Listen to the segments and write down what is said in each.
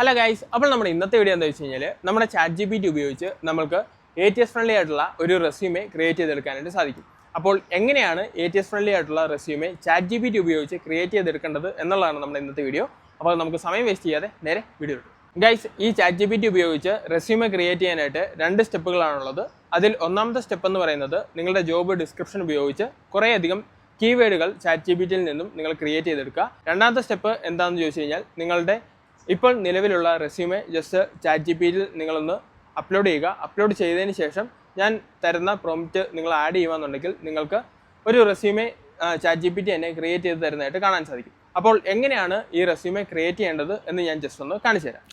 Hello guys, അപ്പോൾ നമ്മുടെ ഇന്നത്തെ വീഡിയോ എന്താ വെച്ച് കഴിഞ്ഞാൽ നമ്മുടെ ChatGPT ഉപയോഗിച്ച് നമുക്ക് ATS ഫ്രണ്ട്ലി ആയിട്ടുള്ള ഒരു റെസ്യൂമെ ക്രിയേറ്റ് ചെയ്തെടുക്കാനായിട്ട് സാധിക്കും. അപ്പോൾ എങ്ങനെയാണ് ATS ഫ്രണ്ട്ലി ആയിട്ടുള്ള റെസ്യൂമെ ChatGPT ഉപയോഗിച്ച് ക്രിയേറ്റ് ചെയ്തെടുക്കേണ്ടത് എന്നുള്ളതാണ് നമ്മുടെ ഇന്നത്തെ വീഡിയോ. അപ്പോൾ നമുക്ക് സമയം വേസ്റ്റ് ചെയ്യാതെ നേരെ വീഡിയോ എടുക്കും. ഗൈസ്, ഈ ChatGPT ഉപയോഗിച്ച് റെസ്യൂമെ ക്രിയേറ്റ് ചെയ്യാനായിട്ട് 2 സ്റ്റെപ്പുകളാണുള്ളത്. അതിൽ ഒന്നാമത്തെ സ്റ്റെപ്പ് എന്ന് പറയുന്നത് നിങ്ങളുടെ ജോബ് ഡിസ്ക്രിപ്ഷൻ ഉപയോഗിച്ച് കുറേയധികം കീവേഡുകൾ ChatGPTയിൽ നിന്നും നിങ്ങൾ ക്രിയേറ്റ് ചെയ്തെടുക്കുക. രണ്ടാമത്തെ സ്റ്റെപ്പ് എന്താണെന്ന് ചോദിച്ചു കഴിഞ്ഞാൽ നിങ്ങളുടെ ഇപ്പോൾ നിലവിലുള്ള റെസ്യൂമെ ജസ്റ്റ് ChatGPTയിൽ നിങ്ങളൊന്ന് അപ്ലോഡ് ചെയ്യുക. അപ്ലോഡ് ചെയ്തതിന് ശേഷം ഞാൻ തരുന്ന പ്രോംപ്റ്റ് നിങ്ങൾ ആഡ് ചെയ്യുകയെന്നുണ്ടെങ്കിൽ നിങ്ങൾക്ക് ഒരു റെസ്യൂമെ ChatGPT തന്നെ ക്രിയേറ്റ് ചെയ്ത് തരുന്നതായിട്ട് കാണാൻ സാധിക്കും. അപ്പോൾ എങ്ങനെയാണ് ഈ റെസ്യൂമെ ക്രിയേറ്റ് ചെയ്യേണ്ടത് എന്ന് ഞാൻ ജസ്റ്റ് ഒന്ന് കാണിച്ചു തരാം.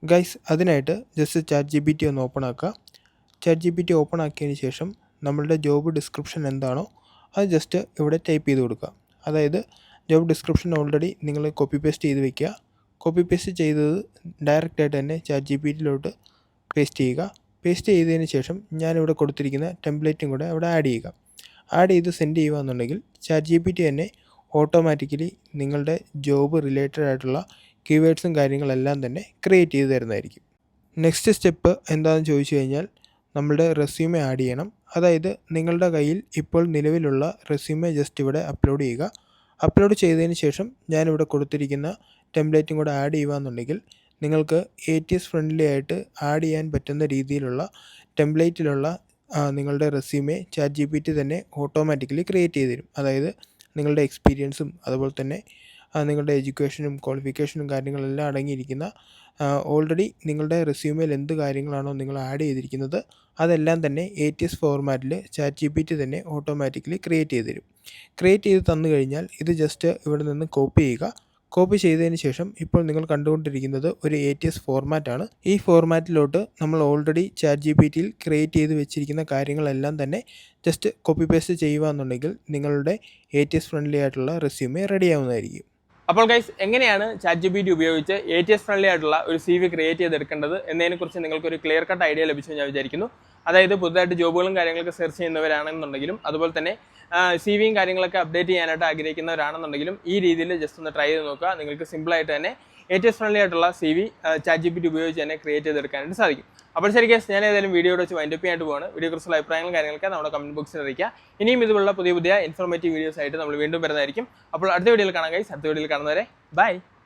ഗൈസ്, അതിനായിട്ട് ജസ്റ്റ് ChatGPT ഒന്ന് ഓപ്പൺ ആക്കുക. ChatGPT ഓപ്പൺ ആക്കിയതിന് ശേഷം നമ്മളുടെ ജോബ് ഡിസ്ക്രിപ്ഷൻ എന്താണോ അത് ജസ്റ്റ് ഇവിടെ ടൈപ്പ് ചെയ്ത് കൊടുക്കുക. അതായത് ജോബ് ഡിസ്ക്രിപ്ഷൻ ഓൾറെഡി നിങ്ങൾ കോപ്പി പേസ്റ്റ് ചെയ്ത് വെക്കുക. കോപ്പി പേസ്റ്റ് ചെയ്തത് ഡയറക്റ്റായിട്ട് തന്നെ ChatGPTയിലോട്ട് പേസ്റ്റ് ചെയ്യുക. പേസ്റ്റ് ചെയ്തതിന് ശേഷം ഞാനിവിടെ കൊടുത്തിരിക്കുന്ന ടെംപ്ലേറ്റും കൂടെ അവിടെ ആഡ് ചെയ്യുക. ആഡ് ചെയ്ത് സെൻഡ് ചെയ്യുകയെന്നുണ്ടെങ്കിൽ ChatGPT തന്നെ ഓട്ടോമാറ്റിക്കലി നിങ്ങളുടെ ജോബ് റിലേറ്റഡ് ആയിട്ടുള്ള കീവേഡ്സും കാര്യങ്ങളെല്ലാം തന്നെ ക്രിയേറ്റ് ചെയ്ത് തരുന്നതായിരിക്കും. നെക്സ്റ്റ് സ്റ്റെപ്പ് എന്താണെന്ന് ചോദിച്ചു കഴിഞ്ഞാൽ നമ്മളുടെ റെസ്യൂമെ ആഡ് ചെയ്യണം. അതായത് നിങ്ങളുടെ കയ്യിൽ ഇപ്പോൾ നിലവിലുള്ള റെസ്യൂമെ ജസ്റ്റ് ഇവിടെ അപ്ലോഡ് ചെയ്യുക. അപ്ലോഡ് ചെയ്തതിന് ശേഷം ഞാനിവിടെ കൊടുത്തിരിക്കുന്ന ടെംപ്ലേറ്റും കൂടെ ആഡ് ചെയ്യുകയെന്നുണ്ടെങ്കിൽ നിങ്ങൾക്ക് ATS ഫ്രണ്ട്ലി ആയിട്ട് ആഡ് ചെയ്യാൻ പറ്റുന്ന രീതിയിലുള്ള ടെംപ്ലേറ്റിലുള്ള നിങ്ങളുടെ റെസ്യൂമെ ChatGPT തന്നെ ഓട്ടോമാറ്റിക്കലി ക്രിയേറ്റ് ചെയ്ത് തരും. അതായത് നിങ്ങളുടെ എക്സ്പീരിയൻസും അതുപോലെ തന്നെ നിങ്ങളുടെ എഡ്യൂക്കേഷനും ക്വാളിഫിക്കേഷനും കാര്യങ്ങളെല്ലാം അടങ്ങിയിരിക്കുന്ന ഓൾറെഡി നിങ്ങളുടെ റെസ്യൂമേൽ എന്ത് കാര്യങ്ങളാണോ നിങ്ങൾ ആഡ് ചെയ്തിരിക്കുന്നത് അതെല്ലാം തന്നെ ATS ഫോർമാറ്റിൽ ChatGPT തന്നെ ഓട്ടോമാറ്റിക്കലി ക്രിയേറ്റ് ചെയ്ത് തരും. ക്രിയേറ്റ് ചെയ്ത് തന്നു കഴിഞ്ഞാൽ ഇത് ജസ്റ്റ് ഇവിടെ നിന്ന് കോപ്പി ചെയ്യുക. കോപ്പി ചെയ്തതിന് ശേഷം ഇപ്പോൾ നിങ്ങൾ കണ്ടുകൊണ്ടിരിക്കുന്നത് ഒരു ATS ഫോർമാറ്റാണ്. ഈ ഫോർമാറ്റിലോട്ട് നമ്മൾ ഓൾറെഡി ChatGPTയിൽ ക്രിയേറ്റ് ചെയ്ത് വെച്ചിരിക്കുന്ന കാര്യങ്ങളെല്ലാം തന്നെ ജസ്റ്റ് കോപ്പി പേസ്റ്റ് ചെയ്യുകയെന്നുണ്ടെങ്കിൽ നിങ്ങളുടെ ATS ഫ്രണ്ട്ലി ആയിട്ടുള്ള റെസ്യൂമെ റെഡി ആവുന്നതായിരിക്കും. അപ്പോൾ ഗൈസ്, എങ്ങനെയാണ് ChatGPT ഉപയോഗിച്ച് ATS ഫ്രണ്ട്ലി ആയിട്ടുള്ള ഒരു CV ക്രിയേറ്റ് ചെയ്തെടുക്കേണ്ടത് എന്നതിനെക്കുറിച്ച് നിങ്ങൾക്കൊരു ക്ലിയർ കട്ട് ഐഡിയ ലഭിച്ചു ഞാൻ വിചാരിക്കുന്നു. അതായത് പുതുതായിട്ട് ജോബുകളും കാര്യങ്ങളൊക്കെ സെർച്ച് ചെയ്യുന്നവരാണെന്നുണ്ടെങ്കിലും അതുപോലെ തന്നെ CVയും കാര്യങ്ങളൊക്കെ അപ്ഡേറ്റ് ചെയ്യാനായിട്ട് ആഗ്രഹിക്കുന്നവരാണെന്നുണ്ടെങ്കിലും ഈ രീതിയിൽ ജസ്റ്റ് ഒന്ന് ട്രൈ ചെയ്ത് നോക്കുക. നിങ്ങൾക്ക് സിമ്പിളായിട്ട് തന്നെ ATS ഫ്രണ്ട്ലി ആയിട്ടുള്ള CV ChatGPT ഉപയോഗിച്ച് തന്നെ ക്രിയേറ്റ് ചെയ്തെടുക്കാനായിട്ട് സാധിക്കും. അപ്പോൾ ശരി ഗൈസ്, ഞാൻ ഏതായാലും വീഡിയോയുടെ വെച്ച് വൈൻഡപ്പ് ചെയ്യാനായിട്ട് പോവാണ്. വീഡിയോയെക്കുറിച്ചുള്ള അഭിപ്രായങ്ങളും കാര്യങ്ങളൊക്കെ നമ്മുടെ കമന്റ് ബോക്സിൽ അറിയിക്കുക. ഇനിയും ഇതുപോലുള്ള പുതിയ ഇൻഫോർമേറ്റീവ് വീഡിയോസ് ആയിട്ട് നമ്മൾ വീണ്ടും വരുന്നതായിരിക്കും. അപ്പോൾ അടുത്ത വീഡിയോയിൽ കാണാം ഗൈസ്. അടുത്ത വീഡിയോയിൽ കാണുന്നവരെ ബൈ.